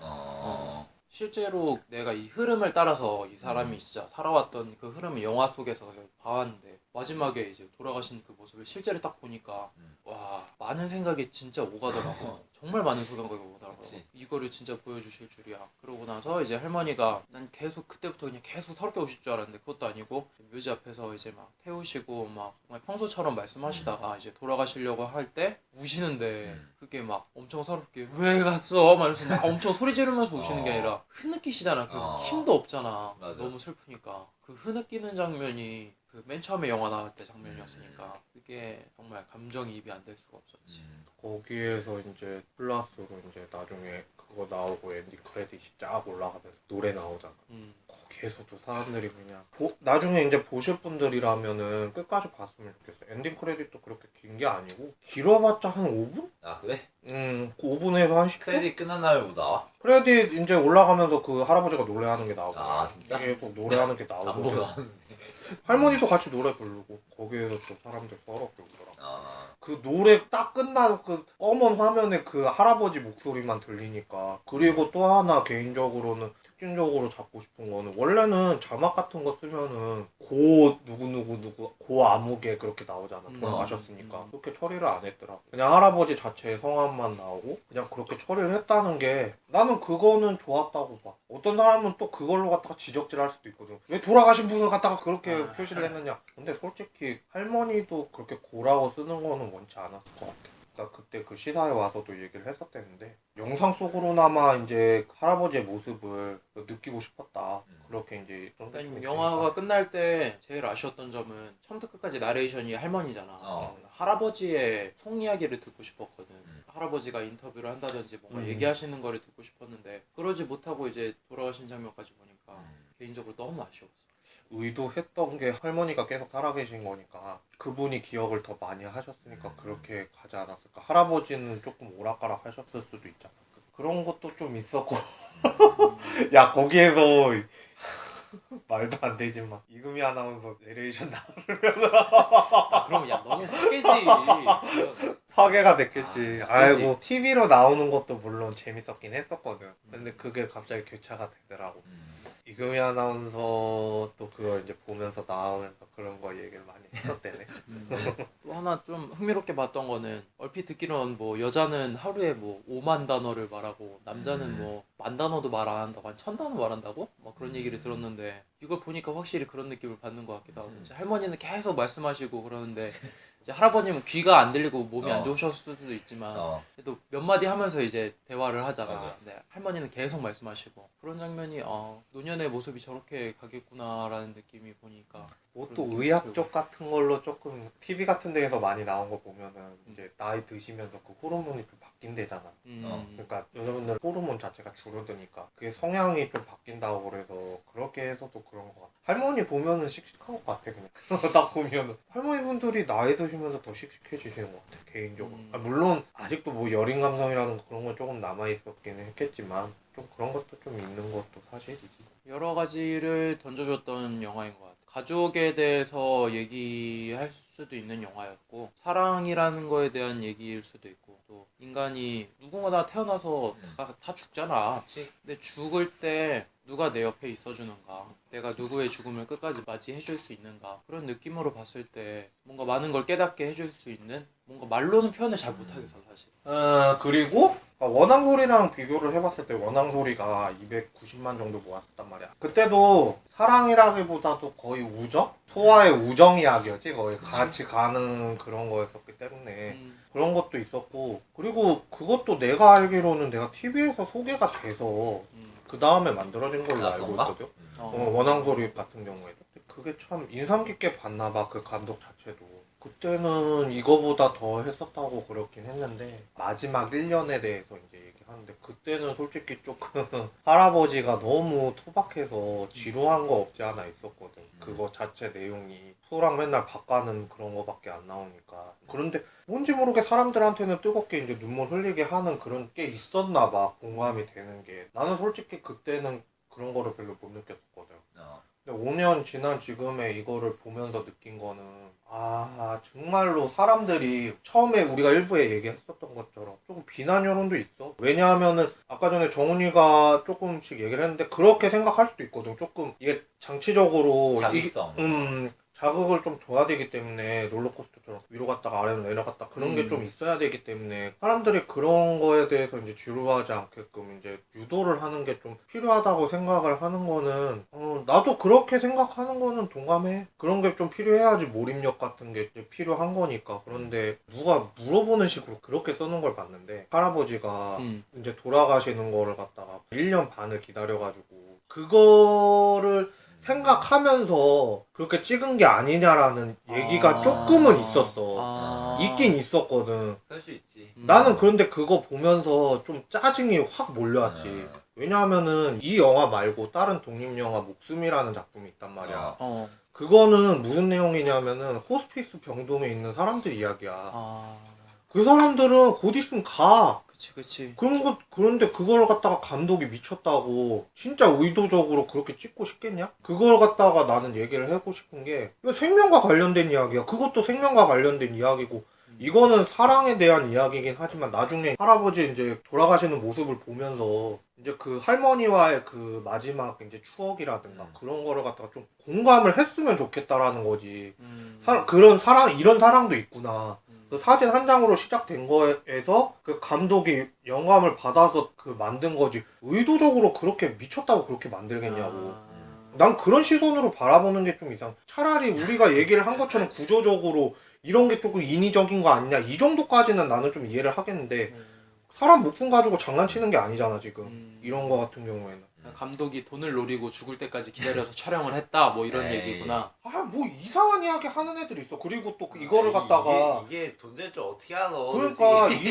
실제로 내가 이 흐름을 따라서 이 사람이 진짜 살아왔던 그 흐름을 영화 속에서 봐왔는데, 마지막에 이제 돌아가신 그 모습을 실제로 딱 보니까 와, 많은 생각이 진짜 오가더라고. 정말 많은 생각이 오더라고. 그치. 이거를 진짜 보여주실 줄이야. 그러고 나서 이제 할머니가, 난 계속 그때부터 그냥 계속 서럽게 우실 줄 알았는데 그것도 아니고 묘지 앞에서 이제 막 태우시고 막 정말 평소처럼 말씀하시다가 이제 돌아가시려고 할 때 우시는데 그게 막 엄청 서럽게 왜 갔어? 막 이러면서 막 엄청 소리 지르면서 우시는 게 아니라 흐느끼시잖아. 계속 힘도 없잖아. 맞아. 너무 슬프니까. 그 흐느끼는 장면이 그 맨 처음에 영화 나올 때 장면이었으니까 그게 정말 감정이입이 안 될 수가 없었지. 거기에서 이제 플러스로 이제 나중에 그거 나오고 엔딩 크레딧이 쫙 올라가면서 노래 나오잖아. 거기에서도 사람들이 그냥 나중에 이제 보실 분들이라면은 끝까지 봤으면 좋겠어. 엔딩 크레딧도 그렇게 긴 게 아니고 길어봤자 한 5분? 아 그래? 5분에서 한 10분? 크레딧 끝난 다음에 뭐 나와? 크레딧 이제 올라가면서 그 할아버지가 노래하는 게 나오고. 아, 진짜? 계속 노래하는 게 안 나오고. 보고 나왔는데. 할머니도 같이 노래 부르고 거기에서 또 사람들 서럽게 울더라고. 아 그 노래 딱 끝나고 그 검은 화면에 그 할아버지 목소리만 들리니까. 그리고 또 하나 개인적으로는 특징적으로 잡고 싶은 거는, 원래는 자막 같은 거 쓰면은 고 누구 고 아무개 그렇게 나오잖아. 돌아가셨으니까. 그렇게 처리를 안 했더라고. 그냥 할아버지 자체의 성함만 나오고 그냥 그렇게 처리를 했다는 게, 나는 그거는 좋았다고 봐. 어떤 사람은 또 그걸로 갖다가 지적질할 수도 있거든. 왜 돌아가신 분을 갖다가 그렇게 표시를 했느냐. 근데 솔직히 할머니도 그렇게 고라고 쓰는 거는 원치 않았을 것 같아. 그러니까 그때 그 시사에 와서도 얘기를 했었대는데, 영상 속으로나마 이제 할아버지의 모습을 느끼고 싶었다. 그렇게 이제 좀 일단 영화가 끝날 때 제일 아쉬웠던 점은 처음부터 끝까지 나레이션이 할머니잖아. 할아버지의 속 이야기를 듣고 싶었거든. 할아버지가 인터뷰를 한다든지 뭔가 얘기하시는 거를 듣고 싶었는데 그러지 못하고 이제 돌아가신 장면까지 보니까 개인적으로 너무 아쉬웠어. 의도했던 게 할머니가 계속 살아계신 거니까 그분이 기억을 더 많이 하셨으니까 그렇게 가지 않았을까. 할아버지는 조금 오락가락 하셨을 수도 있잖아. 그런 것도 좀 있었고. 야, 거기에서 말도 안 되지만 이금희 아나운서 내레이션 나오면 그럼 야 너무 화깨지. 파괴가 됐겠지. 아이고, TV로 나오는 것도 물론 재밌었긴 했었거든. 근데 그게 갑자기 교차가 되더라고. 이금희 아나운서도 그걸 이제 보면서 나오면서 그런 거 얘기를 많이 했었대네. 또 하나 좀 흥미롭게 봤던 거는, 얼핏 듣기로는 뭐 여자는 하루에 뭐 5만 단어를 말하고 남자는 뭐 10,000단어도 말 안 한다고, 한 1,000단어 말한다고? 막 그런 얘기를 들었는데, 이걸 보니까 확실히 그런 느낌을 받는 것 같기도 하고. 이제 할머니는 계속 말씀하시고 그러는데 이제 할아버님은 귀가 안 들리고 몸이 안 어. 좋으셨을 수도 있지만 어. 그래도 몇 마디 하면서 이제 대화를 하잖아. 맞아. 근데 할머니는 계속 말씀하시고 그런 장면이 노년의 모습이 저렇게 가겠구나라는 느낌이 보니까 뭐 또 그런 느낌이 의학 들고. 쪽 같은 걸로 조금 TV 같은 데에서 많이 나온 거 보면은 이제 나이 드시면서 그 호르몬이 좀 바뀐대잖아. 그러니까 여자분들 호르몬 자체가 줄어드니까 그게 성향이 좀 바뀐다고 그래서 그렇게 해서도 그런 것 같아. 할머니 보면은 씩씩한 것 같아 그냥. 딱 보면은 할머니분들이 나이 드시면서 더 씩씩해지시는 것 같아 개인적으로. 물론 아직도 뭐 여린 감성이라는 그런 건 조금 남아 있었긴 했겠지만 좀 그런 것도 좀 있는 것도 사실이지. 여러 가지를 던져줬던 영화인 것 같아. 가족에 대해서 얘기할 수도 있는 영화였고 사랑이라는 거에 대한 얘기일 수도 있고 또 인간이 누구나 태어나서 다 죽잖아. 그치? 근데 죽을 때 누가 내 옆에 있어주는가, 내가 누구의 죽음을 끝까지 맞이해줄 수 있는가, 그런 느낌으로 봤을 때 뭔가 많은 걸 깨닫게 해줄 수 있는, 뭔가 말로는 표현을 잘 못하겠어 사실. 그리고 원앙소리랑 비교를 해봤을 때 원앙소리가 290만 정도 모았단 말이야. 그때도 사랑이라기보다도 거의 우정? 소와의 우정 이야기였지. 거의 그치. 같이 가는 그런 거였었기 때문에 음, 그런 것도 있었고, 그리고 그것도 내가 알기로는 내가 TV에서 소개가 돼서 그 다음에 만들어진 걸로 아, 알고 그런가? 있거든. 어. 원앙소리 같은 경우에도 그게 참 인상 깊게 봤나 봐. 그 감독 자체도 그때는 이거보다 더 했었다고 그렇긴 했는데 마지막 1년에 대해서 이제 얘기하는데 그때는 솔직히 조금 할아버지가 너무 투박해서 지루한 거 없지 않아 있었거든. 그거 자체 내용이 소랑 맨날 바꿔는 그런 거밖에 안 나오니까. 그런데 뭔지 모르게 사람들한테는 뜨겁게 이제 눈물 흘리게 하는 그런 게 있었나 봐. 공감이 되는 게. 나는 솔직히 그때는 그런 거를 별로 못 느꼈었거든. 어. 근데 5년 지난 지금에 이거를 보면서 느낀 거는 정말로 사람들이 처음에 우리가 일부에 얘기했었던 것처럼 조금 비난 여론도 있어. 왜냐하면은 아까 전에 정훈이가 조금씩 얘기를 했는데 그렇게 생각할 수도 있거든. 조금 이게 장치적으로 자기성. 자극을 좀 줘야 되기 때문에 롤러코스터처럼 위로 갔다가 아래로 내려갔다 그런 게 좀 있어야 되기 때문에 사람들이 그런 거에 대해서 이제 지루하지 않게끔 이제 유도를 하는 게 좀 필요하다고 생각을 하는 거는 나도 그렇게 생각하는 거는 동감해. 그런 게 좀 필요해야지 몰입력 같은 게 이제 필요한 거니까. 그런데 누가 물어보는 식으로 그렇게 써놓은 걸 봤는데 할아버지가 이제 돌아가시는 거를 갖다가 1년 반을 기다려가지고 그거를 생각하면서 그렇게 찍은 게 아니냐라는 얘기가 조금은 있었어. 있긴 있었거든. 그럴 수 있지. 나는 그런데 그거 보면서 좀 짜증이 확 몰려왔지. 왜냐하면은 이 영화 말고 다른 독립영화 목숨이라는 작품이 있단 말이야. 그거는 무슨 내용이냐면은 호스피스 병동에 있는 사람들 이야기야. 그 사람들은 곧 있으면 가. 그치. 그런데 그걸 갖다가 감독이 미쳤다고 진짜 의도적으로 그렇게 찍고 싶겠냐? 그걸 갖다가 나는 얘기를 하고 싶은 게 이거 생명과 관련된 이야기야. 그것도 생명과 관련된 이야기고 이거는 사랑에 대한 이야기긴 하지만 나중에 할아버지 이제 돌아가시는 모습을 보면서 이제 그 할머니와의 그 마지막 이제 추억이라든가 그런 거를 갖다가 좀 공감을 했으면 좋겠다라는 거지. 그런 사랑, 이런 사랑도 있구나. 그 사진 한 장으로 시작된 거에서 그 감독이 영감을 받아서 그 만든 거지 의도적으로 그렇게 미쳤다고 그렇게 만들겠냐고. 난 그런 시선으로 바라보는 게 좀 이상. 차라리 우리가 얘기를 한 것처럼 구조적으로 이런 게 조금 인위적인 거 아니냐 이 정도까지는 나는 좀 이해를 하겠는데 사람 목숨 가지고 장난치는 게 아니잖아 지금. 이런 거 같은 경우에는. 감독이 돈을 노리고 죽을 때까지 기다려서 촬영을 했다 뭐 이런 에이. 얘기구나. 뭐 이상한 이야기 하는 애들이 있어. 그리고 또 이거를 갖다가 이게 돈 될 줄 어떻게 알아? 그러니까 그치?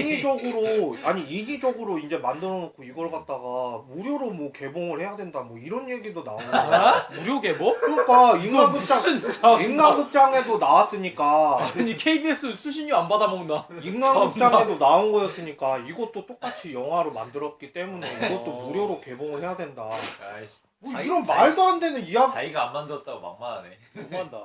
인위적으로 이제 만들어 놓고 이걸 갖다가 무료로 뭐 개봉을 해야 된다 뭐 이런 얘기도 나오는 거야. 무료 개봉? 그러니까 무슨 인간극장에도 나왔으니까 아니 KBS 수신료 안 받아 먹나? 인간극장에도 나온 거였으니까 이것도 똑같이 영화로 만들었기 때문에 이것도 어. 무료로 개봉을 해야 된다. 아이씨, 뭐 자기- 이런 자기- 말도 안 되는 이야기. 자기가 안 만들었다고 막말하네. 너무한다.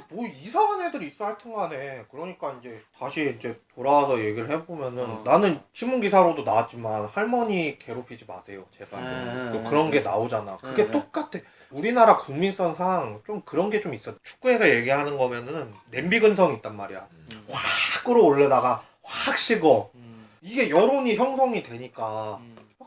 뭐 이상한 애들이 있어 하여튼간에. 그러니까 이제 다시 이제 돌아와서 얘기를 해보면은 나는 신문 기사로도 나왔지만 할머니 괴롭히지 마세요 제발. 또 그런 게 나오잖아. 그게 똑같아. 우리나라 국민성상 좀 그런 게 좀 있어. 축구에서 얘기하는 거면은 냄비 근성이 있단 말이야. 확 끌어올려다가 확 식어. 이게 여론이 형성이 되니까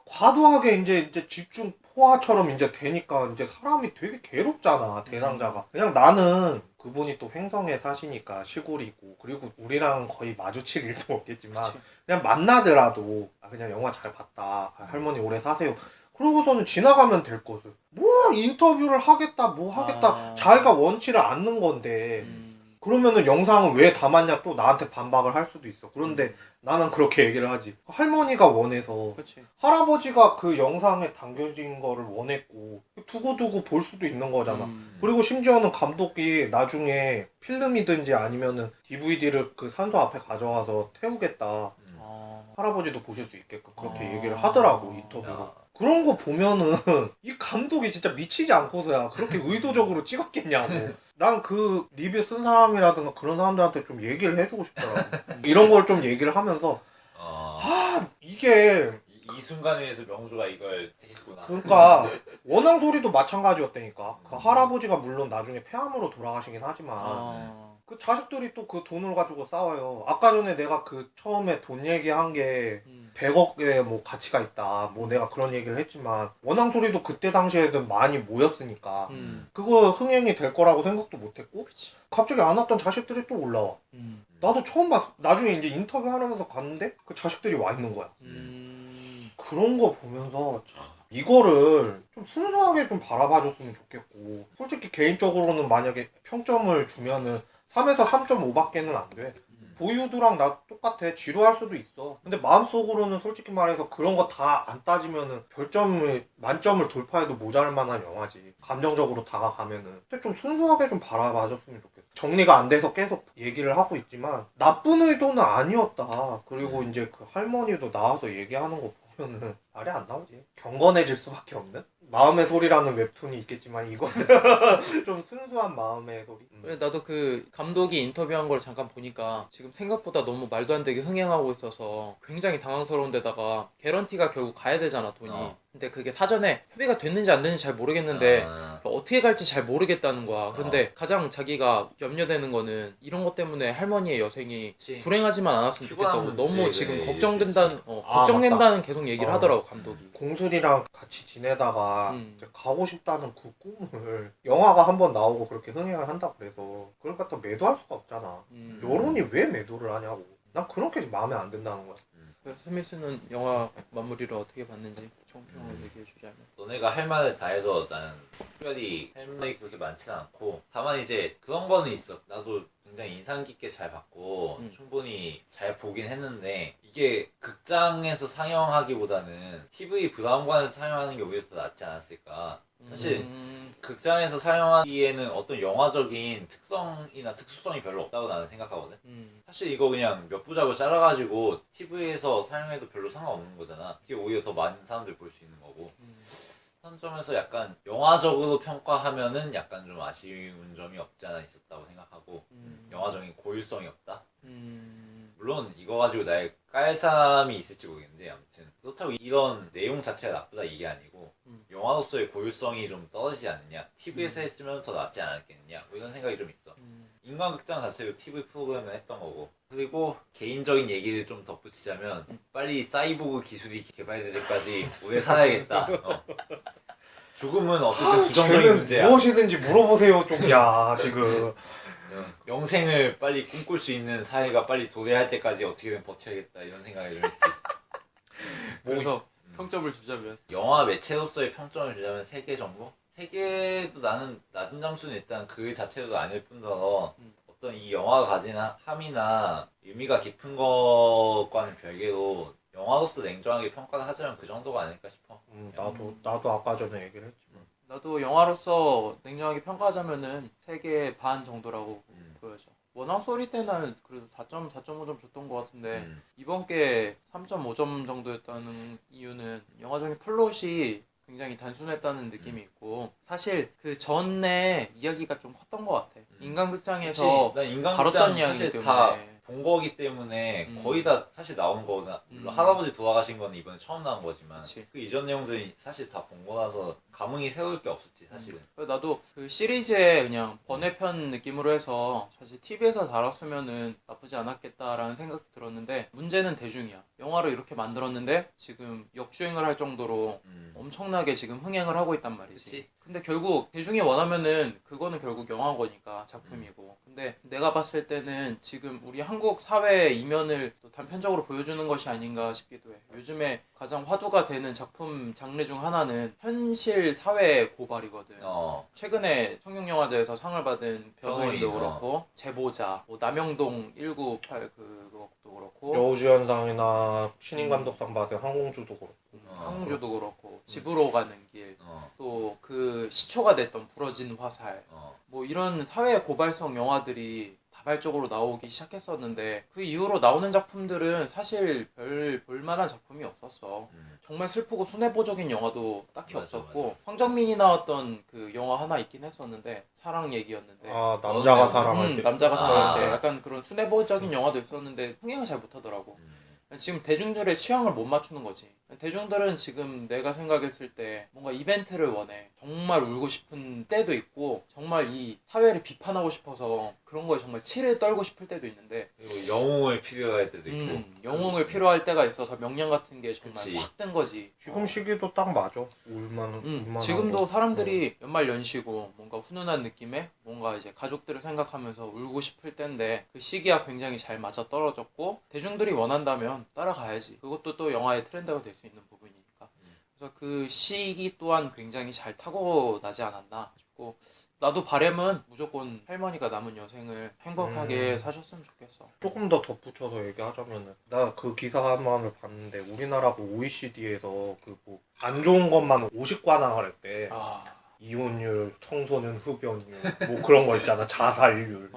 과도하게 이제 집중 포화처럼 이제 되니까 이제 사람이 되게 괴롭잖아 대상자가. 그냥 나는 그분이 또 횡성에 사시니까 시골이고 그리고 우리랑 거의 마주칠 일도 없겠지만 그치. 그냥 만나더라도 그냥 영화 잘 봤다 할머니 오래 사세요 그러고서는 지나가면 될 것을 뭐 인터뷰를 하겠다 뭐 하겠다 아. 자기가 원치를 않는 건데 그러면은 영상을 왜 담았냐 또 나한테 반박을 할 수도 있어 그런데 나는 그렇게 얘기를 하지 할머니가 원해서 그치. 할아버지가 그 영상에 담겨진 거를 원했고 두고두고 볼 수도 있는 거잖아 그리고 심지어는 감독이 나중에 필름이든지 아니면은 DVD를 그 산소 앞에 가져와서 태우겠다 아. 할아버지도 보실 수 있게끔 그렇게 아. 얘기를 하더라고 인터뷰로 야. 그런 거 보면은 이 감독이 진짜 미치지 않고서야 그렇게 의도적으로 찍었겠냐고 난 그 리뷰 쓴 사람이라든가 그런 사람들한테 좀 얘기를 해주고 싶더라고 이런 걸 좀 얘기를 하면서 아 이게 이 순간에서 명주가 이걸 택했구나. 그러니까 원앙 소리도 마찬가지였다니까 그 할아버지가 물론 나중에 폐암으로 돌아가시긴 하지만 아. 그 자식들이 또 그 돈을 가지고 싸워요 아까 전에 내가 그 처음에 돈 얘기한 게 100억의 뭐 가치가 있다 뭐 내가 그런 얘기를 했지만 원앙 소리도 그때 당시에는 많이 모였으니까 그거 흥행이 될 거라고 생각도 못했고 그치. 갑자기 안 왔던 자식들이 또 올라와 나도 처음 봤어 나중에 이제 인터뷰 하면서 갔는데 그 자식들이 와 있는 거야 그런 거 보면서 참 이거를 좀 순수하게 좀 바라봐 줬으면 좋겠고 솔직히 개인적으로는 만약에 평점을 주면은 3에서 3.5밖에는 안 돼. 보이우드랑 나 똑같아. 지루할 수도 있어. 근데 마음속으로는 솔직히 말해서 그런 거 다 안 따지면은 별점을 만점을 돌파해도 모자랄 만한 영화지. 감정적으로 다가가면은. 근데 좀 순수하게 좀 바라봐줬으면 좋겠어. 정리가 안 돼서 계속 얘기를 하고 있지만 나쁜 의도는 아니었다. 그리고 이제 그 할머니도 나와서 얘기하는 거 보면은 말이 안 나오지. 경건해질 수밖에 없는? 마음의 소리라는 웹툰이 있겠지만 이거는 좀 순수한 마음의 소리. 그래, 나도 그 감독이 인터뷰한 걸 잠깐 보니까 지금 생각보다 너무 말도 안 되게 흥행하고 있어서 굉장히 당황스러운 데다가 개런티가 결국 가야 되잖아 돈이. 근데 그게 사전에 협의가 됐는지 안 됐는지 잘 모르겠는데 어떻게 갈지 잘 모르겠다는 거야. 근데 가장 자기가 염려되는 거는 이런 것 때문에 할머니의 여생이 그치. 불행하지만 않았으면 좋겠다고 피곤한 너무 문제가 지금 있을 걱정된다는 수 있지. 걱정된다는 계속 얘기를 하더라고 감독이. 공술이랑 같이 지내다가 이제 음. 가고 싶다는 그 꿈을 영화가 한번 나오고 그렇게 흥행을 한다 그래서 그걸 갖다 매도할 수가 없잖아. 여론이 왜 매도를 하냐고. 난 그런 게 마음에 안 든다는 거야. 스미스는 영화 마무리를 어떻게 봤는지 총평을 얘기해 주자면. 너네가 할 말을 다 해서 나는 특별히 할 말이 그렇게 많지는 않고 다만 이제 그런 거는 있어. 나도 굉장히 인상 깊게 잘 봤고 충분히 잘 보긴 했는데 이게 극장에서 상영하기보다는 TV 브라운관에서 상영하는 게 오히려 더 낫지 않았을까. 사실 극장에서 사용하기에는 어떤 영화적인 특성이나 특수성이 별로 없다고 나는 생각하거든. 사실 이거 그냥 몇 부작을 잘라가지고 TV에서 사용해도 별로 상관없는 거잖아. 그게 오히려 더 많은 사람들이 볼 수 있는 거고. 그런 점에서 약간 영화적으로 평가하면은 약간 좀 아쉬운 점이 없지 않아 있었다고 생각하고 영화적인 고유성이 없다. 물론 이거 가지고 나의 깔 사람이 있을지 모르겠는데 아무튼 그렇다고 이런 내용 자체가 나쁘다 이게 아니고 영화로서의 고유성이 좀 떨어지지 않느냐, TV에서 했으면 더 낫지 않았겠느냐 뭐 이런 생각이 좀 있어. 인간극장 자체도 TV 프로그램을 했던 거고. 그리고 개인적인 얘기를 좀 덧붙이자면 빨리 사이보그 기술이 개발될 때까지 오래 살아야겠다. 죽음은 어쨌든 부정적인 쟤는 문제야. 무엇이든지 물어보세요 좀. 야 지금 영생을 빨리 꿈꿀 수 있는 사회가 빨리 도래할 때까지 어떻게든 버텨야겠다 이런 생각이 좀 했지. 그래서 평점을 주자면 영화 매체로서의 평점을 주자면 3개 정도? 3개도 나는 낮은 점수는 일단 그 자체로도 아닐 뿐더러 어떤 이 영화가 가진 함이나 의미가 깊은 것과는 별개로 영화로서 냉정하게 평가를 하자면 그 정도가 아닐까 싶어. 나도 아까 전에 얘기를 했지만 나도 영화로서 냉정하게 평가하자면은 3개 반 정도라고 보여져. 원앙 소리 때는 그래도 4.5점 줬던 것 같은데 이번 게 3.5점 정도였다는 이유는 영화적인 플롯이 굉장히 단순했다는 느낌이 있고 사실 그 전에 이야기가 좀 컸던 것 같아. 인간극장에서 난 인간극장 다뤘던 이야기 사실 때문에 다 본 거기 때문에 거의 다 사실 나온 거구나. 물론 할아버지 돌아가신 건 이번에 처음 나온 거지만 그치. 그 이전 내용들이 사실 다 본 거라서 감흥이 새로울 게 없었지 사실은. 나도 그 시리즈의 그냥 번외편 느낌으로 해서 사실 TV에서 다뤘으면은 나쁘지 않았겠다라는 생각이 들었는데 문제는 대중이야. 영화로 이렇게 만들었는데 지금 역주행을 할 정도로 엄청나게 지금 흥행을 하고 있단 말이지. 그치? 근데 결국 대중이 원하면은 그거는 결국 영화거니까 작품이고. 근데 내가 봤을 때는 지금 우리 한국 사회의 이면을 또 단편적으로 보여주는 것이 아닌가 싶기도 해. 요즘에 가장 화두가 되는 작품 장르 중 하나는 현실 사회 고발이거든. 최근에 청룡영화제에서 상을 받은 변호인도 변호인, 그렇고 제보자, 뭐 남영동 198 그것도 그렇고 여우주연상이나 신인감독상 받은 항공주도 그렇고. 항주도 그렇고 집으로 가는 길, 또 그 시초가 됐던 부러진 화살, 뭐 이런 사회 고발성 영화들이 다발적으로 나오기 시작했었는데 그 이후로 나오는 작품들은 사실 별 볼만한 작품이 없었어. 정말 슬프고 순애보적인 영화도 딱히 맞아, 없었고 황정민이 나왔던 그 영화 하나 있긴 했었는데 사랑 얘기였는데 아 남자가 너는 사랑할 때. 남자가 사랑할 때 아. 약간 그런 순애보적인 영화도 있었는데 흥행을 잘 못하더라고. 지금 대중들의 취향을 못 맞추는 거지. 대중들은 지금 내가 생각했을 때 뭔가 이벤트를 원해. 정말 울고 싶은 때도 있고 정말 이 사회를 비판하고 싶어서 그런 거에 정말 치를 떨고 싶을 때도 있는데 그리고 영웅을 필요할 때도 있고. 영웅을 필요할 때가 있어서 명량 같은 게 정말 그치. 확 뜬 거지. 지금 시기도 딱 맞아. 울만한 지금도 거. 사람들이 연말 연시고 뭔가 훈훈한 느낌에 뭔가 이제 가족들을 생각하면서 울고 싶을 때인데 그 시기와 굉장히 잘 맞아 떨어졌고 대중들이 원한다면 따라가야지. 그것도 또 영화의 트렌드가 될 수 있는 부분이니까. 그래서 그 시기 또한 굉장히 잘 타고나지 않았나 싶고 나도 바람은 무조건 할머니가 남은 여생을 행복하게 사셨으면 좋겠어. 조금 더 덧붙여서 얘기하자면은 나 그 기사 하나를 봤는데 우리나라 그 OECD에서 그 뭐 안 좋은 것만 50관왕을 했대. 이혼율, 청소년 흡연율, 뭐 그런 거 있잖아. 자살률.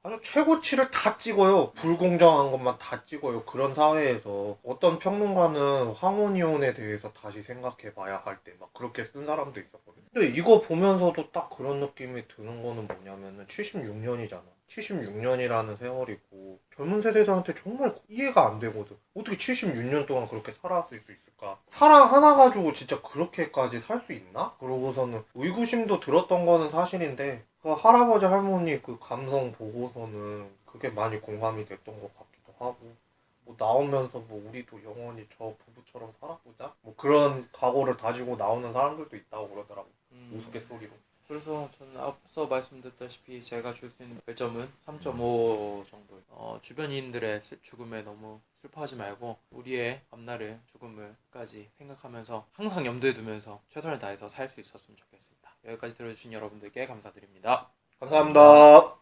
아주 최고치를 다 찍어요. 불공정한 것만 다 찍어요. 그런 사회에서 어떤 평론가는 황혼이혼에 대해서 다시 생각해봐야 할 때 막 그렇게 쓴 사람도 있었거든. 근데 이거 보면서도 딱 그런 느낌이 드는 거는 뭐냐면은 76년이잖아. 76년이라는 세월이고 젊은 세대들한테 정말 이해가 안 되거든. 어떻게 76년 동안 그렇게 살아왔을 수 있을까? 사랑 하나 가지고 진짜 그렇게까지 살 수 있나? 그러고서는 의구심도 들었던 거는 사실인데 그 할아버지 할머니 그 감성 보고서는 그게 많이 공감이 됐던 것 같기도 하고 뭐 나오면서 뭐 우리도 영원히 저 부부처럼 살아보자 뭐 그런 각오를 다지고 나오는 사람들도 있다고 그러더라고. 우스갯소리로. 그래서 저는 앞서 말씀드렸다시피 제가 줄 수 있는 별점은 3.5 정도. 주변인들의 죽음에 너무 슬퍼하지 말고 우리의 앞날을 죽음을까지 생각하면서 항상 염두에 두면서 최선을 다해서 살 수 있었으면 좋겠습니다. 여기까지 들어주신 여러분들께 감사드립니다. 감사합니다.